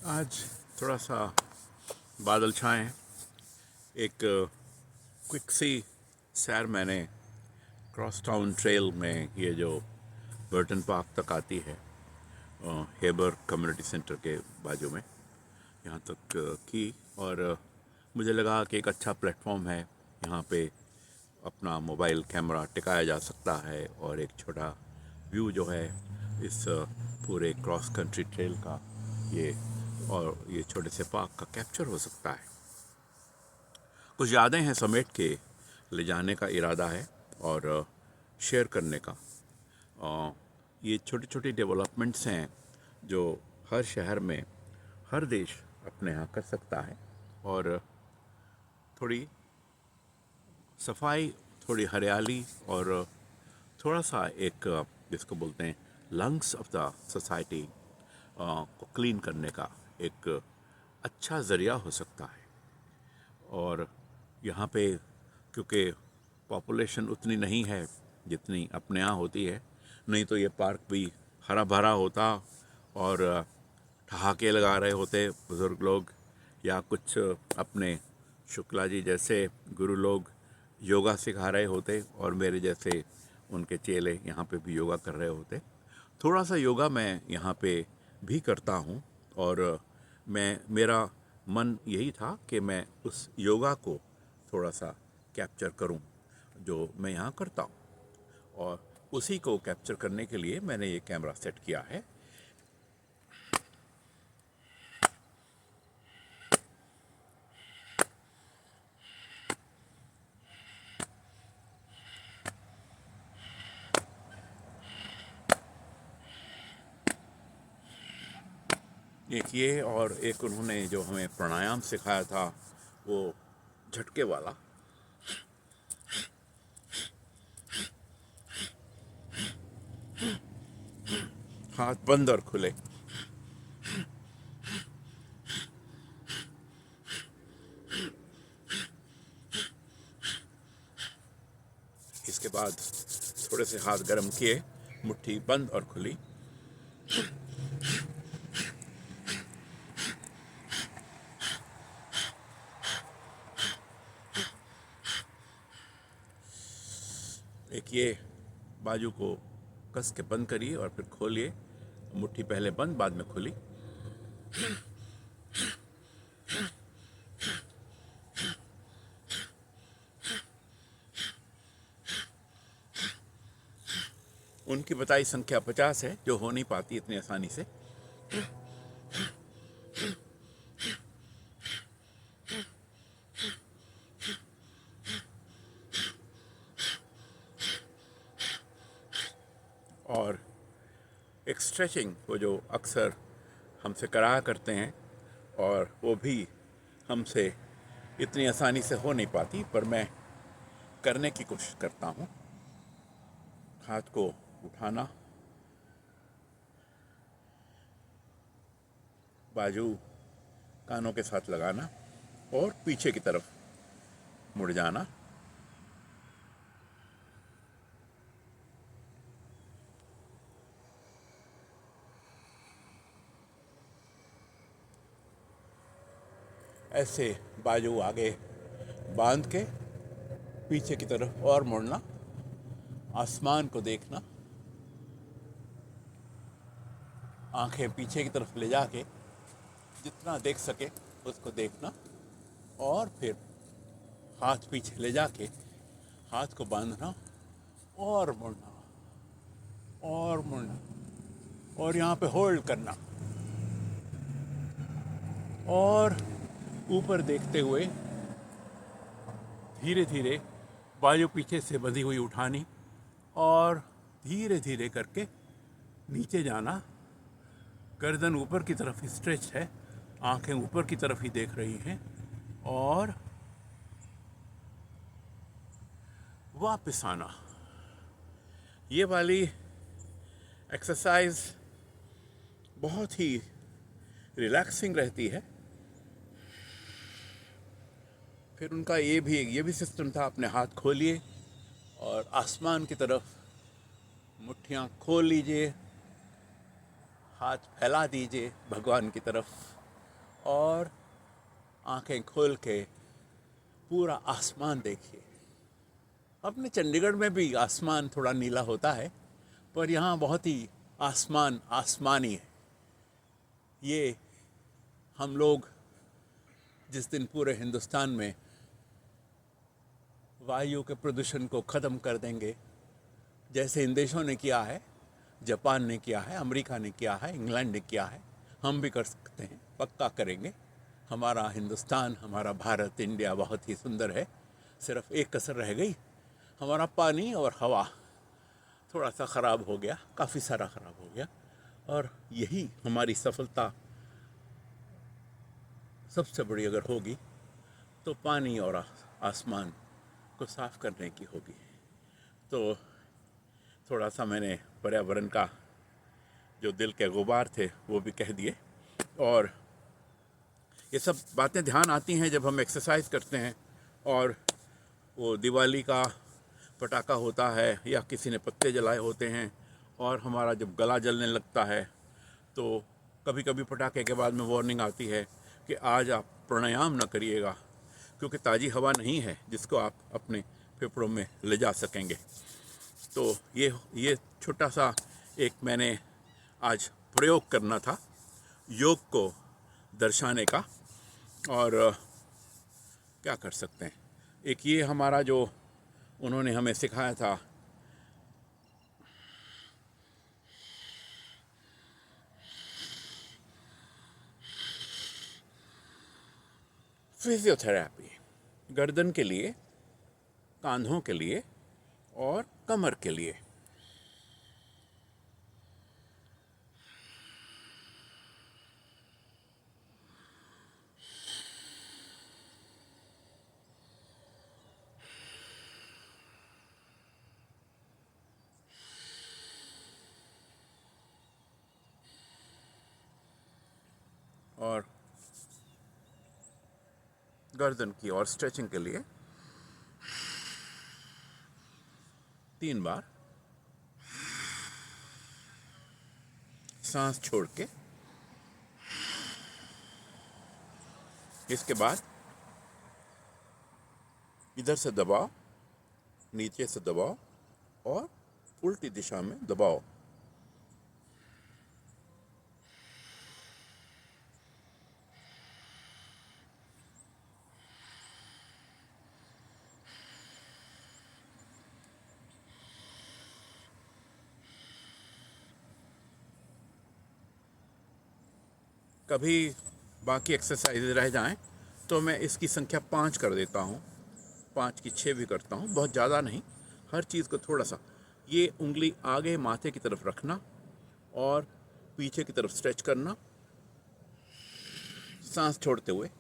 आज थोड़ा सा बादल छाए हैं। एक क्विक सी सैर मैंने क्रॉस टाउन ट्रेल में, ये जो बर्टन पार्क तक आती है, हेबर कम्युनिटी सेंटर के बाजू में, यहाँ तक की। और मुझे लगा कि एक अच्छा प्लेटफॉर्म है, यहाँ पे अपना मोबाइल कैमरा टिकाया जा सकता है और एक छोटा व्यू जो है इस पूरे क्रॉस कंट्री ट्रेल का, ये और ये छोटे से पार्क का कैप्चर हो सकता है। कुछ यादें हैं समेट के ले जाने का इरादा है और शेयर करने का। ये छोटी छोटी डेवलपमेंट्स हैं जो हर शहर में, हर देश अपने यहाँ कर सकता है। और थोड़ी सफाई, थोड़ी हरियाली और थोड़ा सा एक जिसको बोलते हैं लंग्स ऑफ द सोसाइटी को क्लीन करने का एक अच्छा ज़रिया हो सकता है। और यहाँ पे क्योंकि पॉपुलेशन उतनी नहीं है जितनी अपने यहाँ होती है, नहीं तो ये पार्क भी हरा भरा होता और ठहाके लगा रहे होते बुज़ुर्ग लोग, या कुछ अपने शुक्ला जी जैसे गुरु लोग योगा सिखा रहे होते और मेरे जैसे उनके चेले यहाँ पे भी योगा कर रहे होते। थोड़ा सा योगा मैं यहाँ पे भी करता हूँ और मेरा मन यही था कि मैं उस योगा को थोड़ा सा कैप्चर करूं जो मैं यहाँ करता हूँ, और उसी को कैप्चर करने के लिए मैंने ये कैमरा सेट किया है। एक ये और एक उन्होंने जो हमें प्राणायाम सिखाया था, वो झटके वाला। हाथ बंद और खुले। इसके बाद थोड़े से हाथ गर्म किए, मुट्ठी बंद और खुली। एक ये बाजू को कस के बंद करिए और फिर खोलिए। मुट्ठी पहले बंद, बाद में खुली। उनकी बताई संख्या 50 है, जो हो नहीं पाती इतनी आसानी से। और एक स्ट्रेचिंग, वो जो अक्सर हमसे कराया करते हैं और वो भी हमसे इतनी आसानी से हो नहीं पाती, पर मैं करने की कोशिश करता हूँ। हाथ को उठाना, बाजू कानों के साथ लगाना और पीछे की तरफ मुड़ जाना। ऐसे बाजू आगे बांध के पीछे की तरफ और मुड़ना, आसमान को देखना, आंखें पीछे की तरफ ले जाके जितना देख सके उसको देखना, और फिर हाथ पीछे ले जाके हाथ को बांधना और मुड़ना और मुड़ना, और यहाँ पे होल्ड करना और ऊपर देखते हुए धीरे धीरे बाजू पीछे से बंधी हुई उठानी और धीरे धीरे करके नीचे जाना। गर्दन ऊपर की तरफ स्ट्रेच है, आंखें ऊपर की तरफ ही देख रही हैं, और वापस आना। ये वाली एक्सरसाइज बहुत ही रिलैक्सिंग रहती है। फिर उनका ये भी सिस्टम था, अपने हाथ खोलिए और आसमान की तरफ मुट्ठियाँ खोल लीजिए, हाथ फैला दीजिए भगवान की तरफ, और आंखें खोल के पूरा आसमान देखिए। अपने चंडीगढ़ में भी आसमान थोड़ा नीला होता है, पर यहाँ बहुत ही आसमान आसमानी है। ये हम लोग जिस दिन पूरे हिंदुस्तान में वायु के प्रदूषण को ख़त्म कर देंगे, जैसे इन देशों ने किया है, जापान ने किया है, अमेरिका ने किया है, इंग्लैंड ने किया है, हम भी कर सकते हैं, पक्का करेंगे। हमारा हिंदुस्तान, हमारा भारत, इंडिया बहुत ही सुंदर है। सिर्फ एक कसर रह गई, हमारा पानी और हवा थोड़ा सा ख़राब हो गया, काफ़ी सारा ख़राब हो गया। और यही हमारी सफलता सबसे बड़ी अगर होगी तो पानी और आसमान को साफ करने की होगी। तो थोड़ा सा मैंने पर्यावरण का जो दिल के गुबार थे वो भी कह दिए। और ये सब बातें ध्यान आती हैं जब हम एक्सरसाइज करते हैं और वो दिवाली का पटाखा होता है या किसी ने पत्ते जलाए होते हैं और हमारा जब गला जलने लगता है, तो कभी कभी पटाखे के बाद में वार्निंग आती है कि आज आप प्राणायाम न करिएगा, क्योंकि ताज़ी हवा नहीं है जिसको आप अपने फेफड़ों में ले जा सकेंगे। तो ये छोटा सा एक मैंने आज प्रयोग करना था योग को दर्शाने का। और क्या कर सकते हैं, एक ये हमारा जो उन्होंने हमें सिखाया था, फिजियोथेरेपी, गर्दन के लिए, कांधों के लिए और कमर के लिए। और गर्दन की और स्ट्रेचिंग के लिए 3 बार सांस छोड़ के, इसके बाद इधर से दबाओ, नीचे से दबाओ और उल्टी दिशा में दबाओ। कभी बाकी एक्सरसाइज रह जाएं तो मैं इसकी संख्या 5 कर देता हूँ, 5 की 6 भी करता हूँ, बहुत ज़्यादा नहीं। हर चीज़ को थोड़ा सा, ये उंगली आगे माथे की तरफ रखना और पीछे की तरफ स्ट्रेच करना, सांस छोड़ते हुए,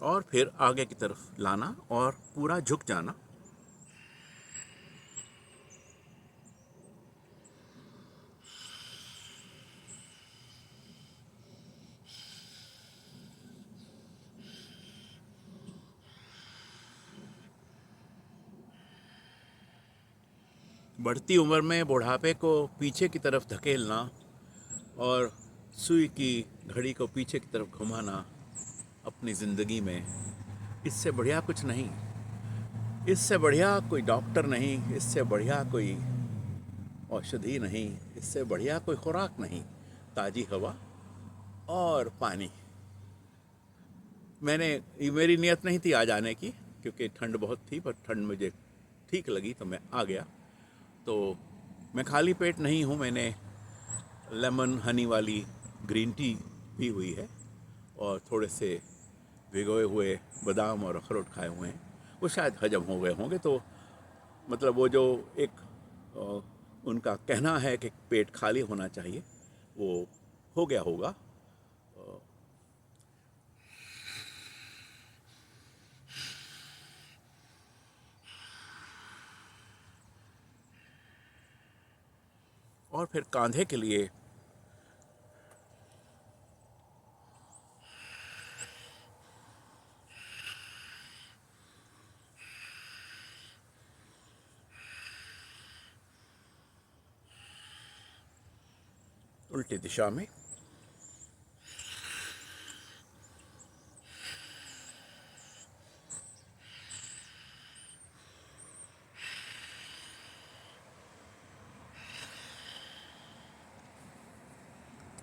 और फिर आगे की तरफ लाना और पूरा झुक जाना। बढ़ती उम्र में बुढ़ापे को पीछे की तरफ धकेलना और सुई की घड़ी को पीछे की तरफ घुमाना अपनी ज़िंदगी में, इससे बढ़िया कुछ नहीं, इससे बढ़िया कोई डॉक्टर नहीं, इससे बढ़िया कोई औषधि नहीं, इससे बढ़िया कोई खुराक नहीं। ताज़ी हवा और पानी। मेरी नियत नहीं थी आज आने की, क्योंकि ठंड बहुत थी, पर ठंड मुझे ठीक लगी तो मैं आ गया। तो मैं खाली पेट नहीं हूँ, मैंने लेमन हनी वाली ग्रीन टी पी हुई है और थोड़े से भिगोए हुए बादाम और अखरोट खाए हुए हैं। वो शायद हजम हो गए होंगे। तो मतलब वो जो एक उनका कहना है कि पेट खाली होना चाहिए, वो हो गया होगा। और फिर कांधे के लिए उल्टी दिशा में।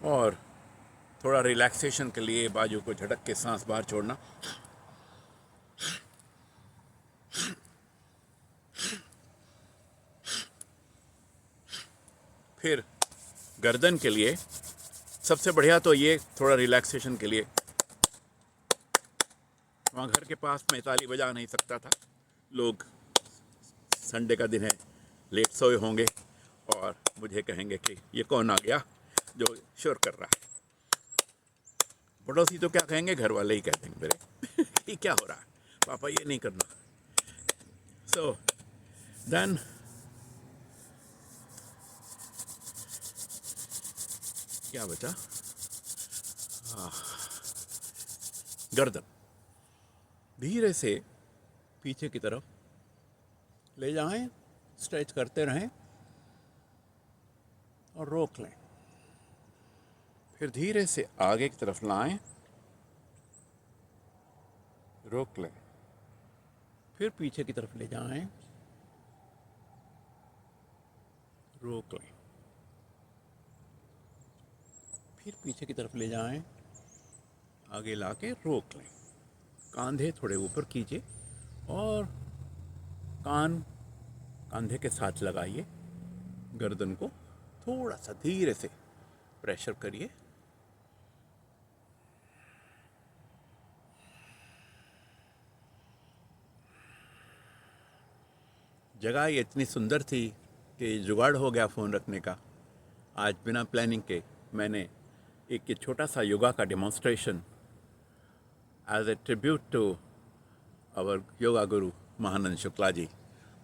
और थोड़ा रिलैक्सेशन के लिए बाजू को झटक के सांस बाहर छोड़ना। फिर गर्दन के लिए सबसे बढ़िया तो ये थोड़ा रिलैक्सेशन के लिए, वहाँ घर के पास मैं ताली बजा नहीं सकता था, लोग संडे का दिन है लेट सोए होंगे और मुझे कहेंगे कि ये कौन आ गया जो शोर कर रहा है। पड़ोसी तो क्या कहेंगे, घर वाले ही कह देंगे मेरे ये क्या हो रहा है पापा, ये नहीं करना। सो देन क्या बचा, गर्दन धीरे से पीछे की तरफ ले जाएं, स्ट्रेच करते रहें और रोक लें। फिर धीरे से आगे की तरफ लाएं, रोक लें, फिर पीछे की तरफ ले जाएं, रोक लें, फिर पीछे की तरफ ले जाएं, आगे लाके रोक लें। कंधे थोड़े ऊपर कीजिए और कंधे के साथ लगाइए, गर्दन को थोड़ा सा धीरे से प्रेशर करिए। जगह ये इतनी सुंदर थी कि जुगाड़ हो गया फ़ोन रखने का। आज बिना प्लानिंग के मैंने एक छोटा सा योगा का demonstration as a tribute to our yoga guru Mahanand Shukla ji,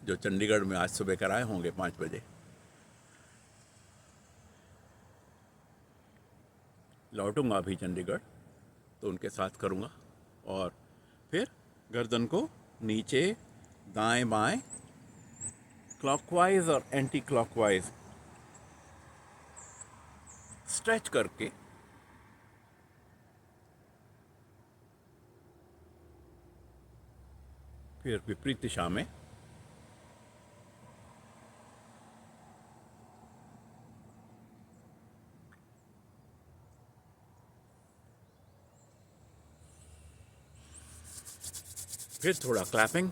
जो चंडीगढ़ में आज सुबह कराए होंगे 5 बजे। लौटूंगा अभी चंडीगढ़ तो उनके साथ करूँगा। और फिर गर्दन को नीचे दाएं बाएं, क्लॉकवाइज और एंटी क्लॉकवाइज स्ट्रेच करके फिर विपरीत दिशा में फिर थोड़ा क्लैपिंग।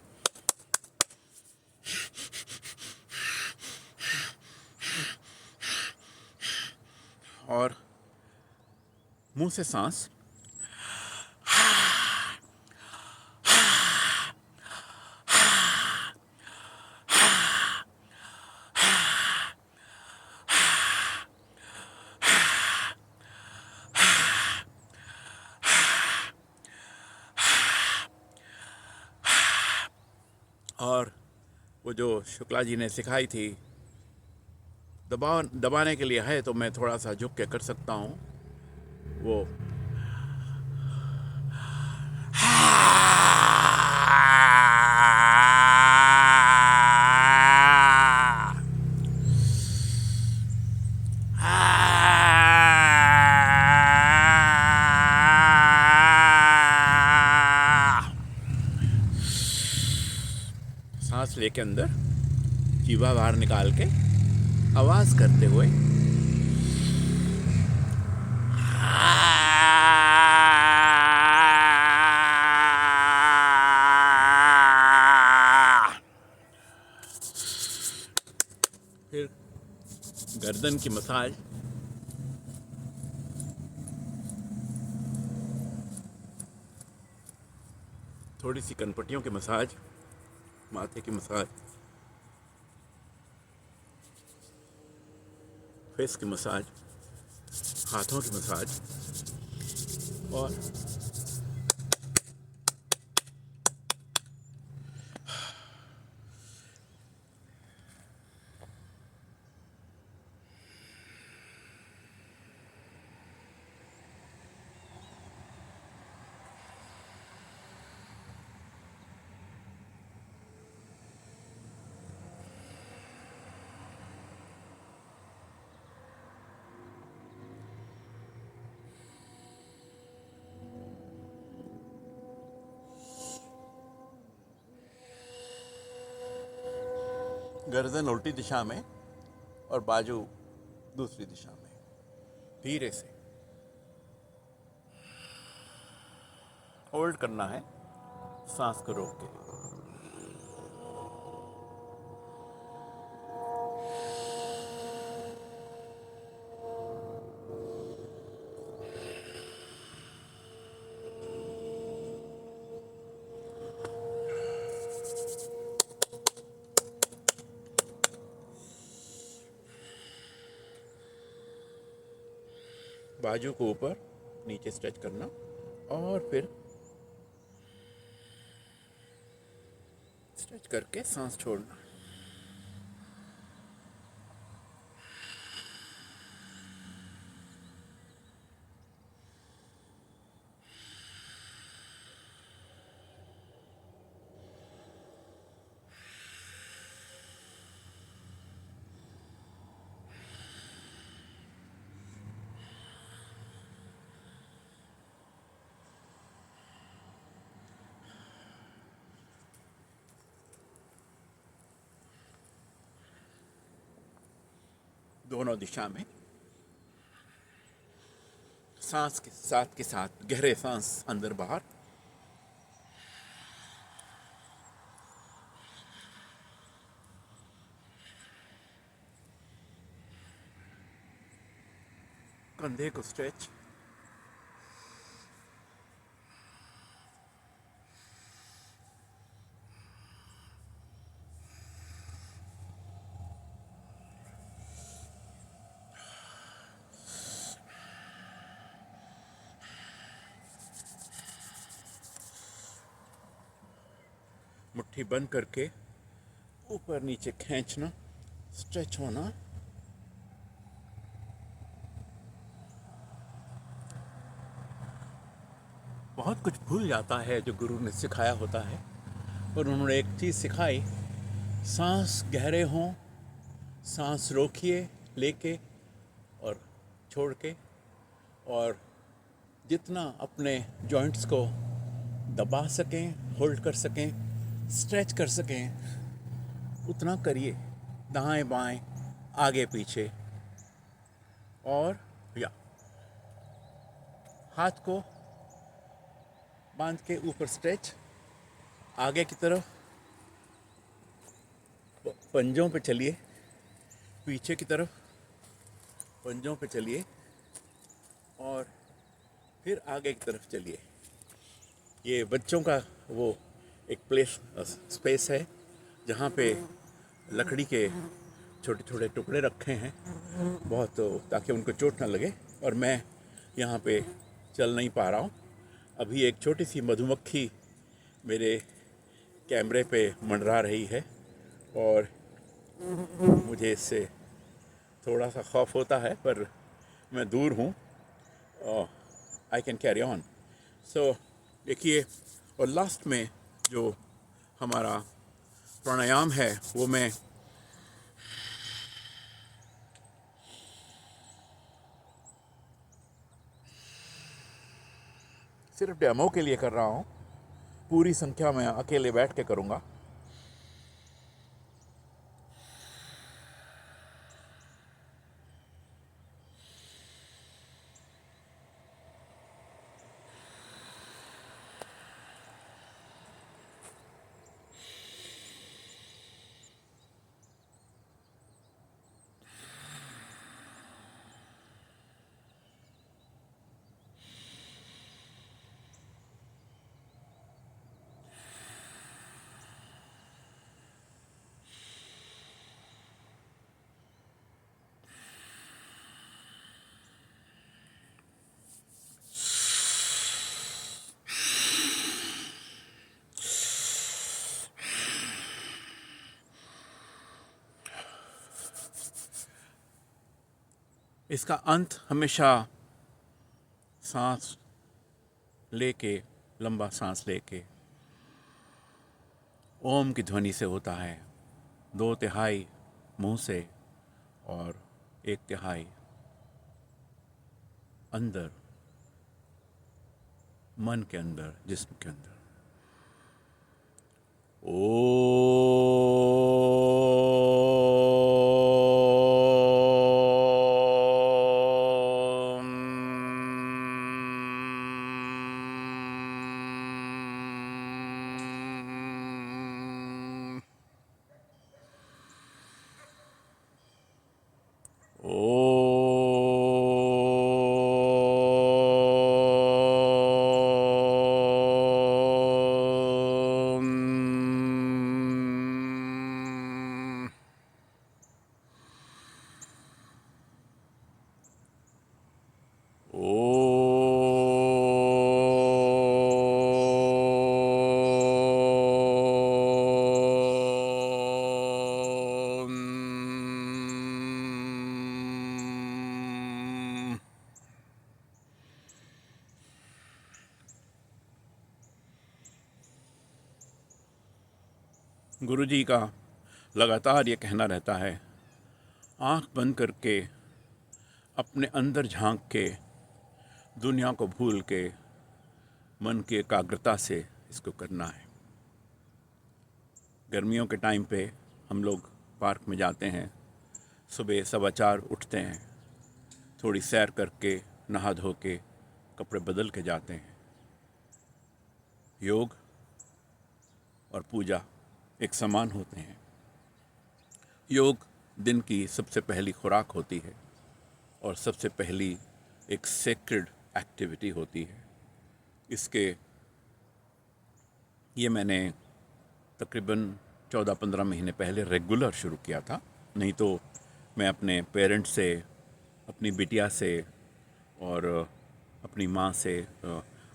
और मुंह से सांस, और वो जो शुक्ला जी ने सिखाई थी दबाने के लिए है, तो मैं थोड़ा सा झुक के कर सकता हूँ वो। सांस लेके अंदर, जीवा बाहर निकाल के आवाज करते हुए फिर गर्दन की मसाज, थोड़ी सी कनपट्टियों की मसाज, माथे की मसाज, फेस की मसाज, हाथों की मसाज। और गर्दन उल्टी दिशा में और बाजू दूसरी दिशा में। धीरे से होल्ड करना है, सांस को रोक के। बाजू को ऊपर नीचे स्ट्रेच करना और फिर स्ट्रेच करके सांस छोड़ना। दोनों दिशा में सांस के साथ गहरे सांस अंदर बाहर। कंधे को स्ट्रेच। मुट्ठी बंद करके ऊपर नीचे खींचना, स्ट्रेच होना। बहुत कुछ भूल जाता है जो गुरु ने सिखाया होता है, और उन्होंने एक चीज़ सिखाई, सांस गहरे हों, सांस रोकिए लेके और छोड़ के, और जितना अपने जॉइंट्स को दबा सकें, होल्ड कर सकें, स्ट्रेच कर सकें, उतना करिए। दाएं बाएं, आगे पीछे, और या हाथ को बांध के ऊपर स्ट्रेच, आगे की तरफ पंजों पे चलिए, पीछे की तरफ पंजों पे चलिए, और फिर आगे की तरफ चलिए। ये बच्चों का वो एक स्पेस है जहाँ पे लकड़ी के छोटे छोटे टुकड़े रखे हैं बहुत, ताकि उनको चोट ना लगे। और मैं यहाँ पे चल नहीं पा रहा हूँ। अभी एक छोटी सी मधुमक्खी मेरे कैमरे पे मंडरा रही है और मुझे इससे थोड़ा सा खौफ होता है, पर मैं दूर हूँ। I can carry on. So देखिए, और लास्ट में जो हमारा प्राणायाम है वो मैं सिर्फ डेमो के लिए कर रहा हूँ। पूरी संख्या में अकेले बैठ के करूँगा। इसका अंत हमेशा सांस लेके, लंबा सांस लेके ओम की ध्वनि से होता है। 2/3 मुंह से और 1/3 अंदर, मन के अंदर, जिस्म के अंदर। ओ ओम। ओम। गुरुजी का लगातार ये कहना रहता है, आंख बंद करके अपने अंदर झांक के दुनिया को भूल के मन की एकाग्रता से इसको करना है। गर्मियों के टाइम पे हम लोग पार्क में जाते हैं, सुबह 4:15 उठते हैं, थोड़ी सैर करके नहा धो के कपड़े बदल के जाते हैं। योग और पूजा एक समान होते हैं। योग दिन की सबसे पहली खुराक होती है और सबसे पहली एक सेक्रेड एक्टिविटी होती है। इसके ये मैंने तकरीबन 14-15 महीने पहले रेगुलर शुरू किया था। नहीं तो मैं अपने पेरेंट्स से, अपनी बिटिया से और अपनी माँ से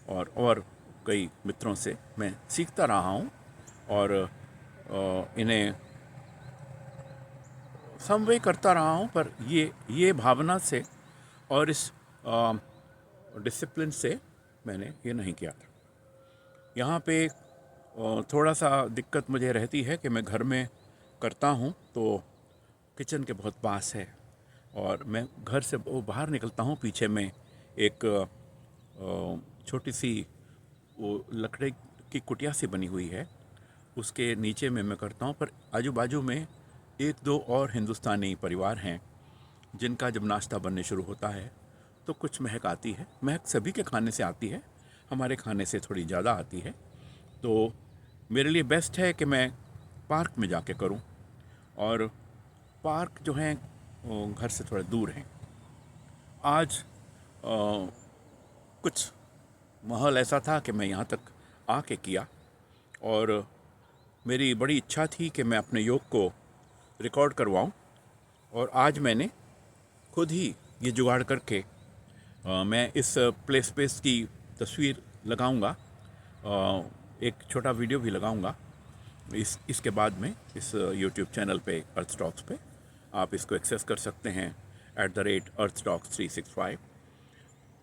और कई मित्रों से मैं सीखता रहा हूँ और इन्हें समवे करता रहा हूँ। पर ये भावना से और इस डिसिप्लिन से मैंने ये नहीं किया था। यहाँ पे थोड़ा सा दिक्कत मुझे रहती है कि मैं घर में करता हूँ तो किचन के बहुत पास है और मैं घर से वो बाहर निकलता हूँ, पीछे में एक छोटी सी वो लकड़ी की कुटिया सी बनी हुई है, उसके नीचे में मैं करता हूँ। पर आजू बाजू में 1-2 और हिंदुस्तानी परिवार हैं जिनका जब नाश्ता बनने शुरू होता है तो कुछ महक आती है। महक सभी के खाने से आती है, हमारे खाने से थोड़ी ज़्यादा आती है। तो मेरे लिए बेस्ट है कि मैं पार्क में जाके करूं, और पार्क जो हैं वो घर से थोड़ा दूर हैं। आज कुछ माहौल ऐसा था कि मैं यहाँ तक आके किया और मेरी बड़ी इच्छा थी कि मैं अपने योग को रिकॉर्ड करवाऊं, और आज मैंने खुद ही ये जुगाड़ करके मैं इस प्ले स्पेस की तस्वीर लगाऊंगा, एक छोटा वीडियो भी लगाऊंगा इसके बाद में इस यूट्यूब चैनल पे, अर्थ टॉक्स पे आप इसको एक्सेस कर सकते हैं @ArthTalks365।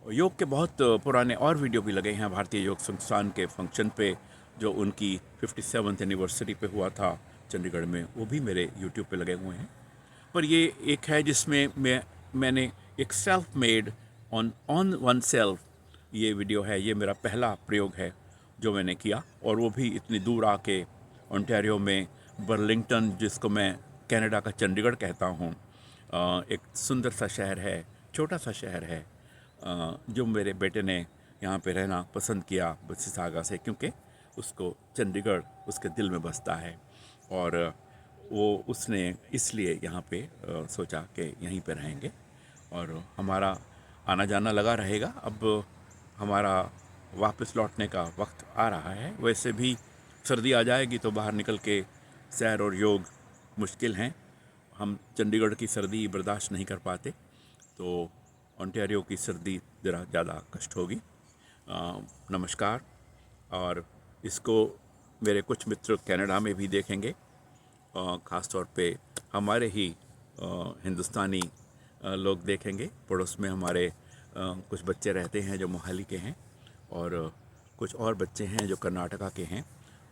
योग के बहुत पुराने और वीडियो भी लगे हैं भारतीय योग संस्थान के फंक्शन पे, जो उनकी 57th एनिवर्सरी पे हुआ था चंडीगढ़ में, वो भी मेरे यूट्यूब पे लगे हुए हैं। पर ये एक है जिसमें मैंने एक self made on one self ये वीडियो है। ये मेरा पहला प्रयोग है जो मैंने किया, और वो भी इतनी दूर आके ओंटारियो में बर्लिंगटन, जिसको मैं कनाडा का चंडीगढ़ कहता हूँ, एक सुंदर सा शहर है, छोटा सा शहर है, जो मेरे बेटे ने यहाँ पे रहना पसंद किया बसिसागा से, क्योंकि उसको चंडीगढ़ उसके दिल में बसता है और वो उसने इसलिए यहाँ पे सोचा कि यहीं पे रहेंगे और हमारा आना जाना लगा रहेगा। अब हमारा वापस लौटने का वक्त आ रहा है। वैसे भी सर्दी आ जाएगी तो बाहर निकल के सैर और योग मुश्किल हैं, हम चंडीगढ़ की सर्दी बर्दाश्त नहीं कर पाते, तो ओंटारियो की सर्दी ज़रा ज़्यादा कष्ट होगी। नमस्कार। और इसको मेरे कुछ मित्र कनाडा में भी देखेंगे, ख़ास तौर पे हमारे ही हिंदुस्तानी लोग देखेंगे। पड़ोस में हमारे कुछ बच्चे रहते हैं जो मोहाली के हैं, और कुछ और बच्चे हैं जो कर्नाटका के हैं,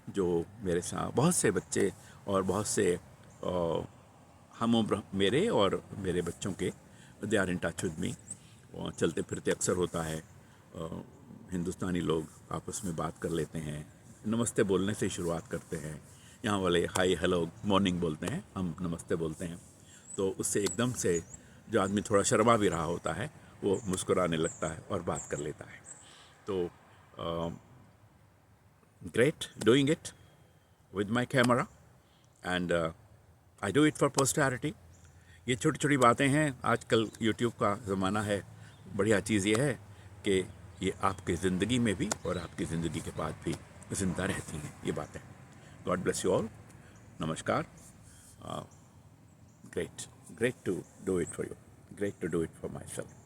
जो मेरे साथ बहुत से बच्चे और बहुत से हम उम्र मेरे और मेरे बच्चों के they are in touch with me. चलते फिरते अक्सर होता है, हिंदुस्तानी लोग आपस में बात कर लेते हैं, नमस्ते बोलने से शुरुआत करते हैं। यहाँ वाले हाय हेलो मॉर्निंग बोलते हैं, हम नमस्ते बोलते हैं। तो उससे एकदम से जो आदमी थोड़ा शर्मा भी रहा होता है वो मुस्कुराने लगता है और बात कर लेता है। तो great doing it with my camera, and I do it for posterity. ये छोटी छोटी बातें हैं। आजकल यूट्यूब का ज़माना है। बढ़िया चीज़ ये है कि ये आपकी ज़िंदगी में भी और आपकी ज़िंदगी के बाद भी ज़िंदा रहती हैं ये बातें। God bless you all. नमस्कार। Great to do it for you, great to do it for my self.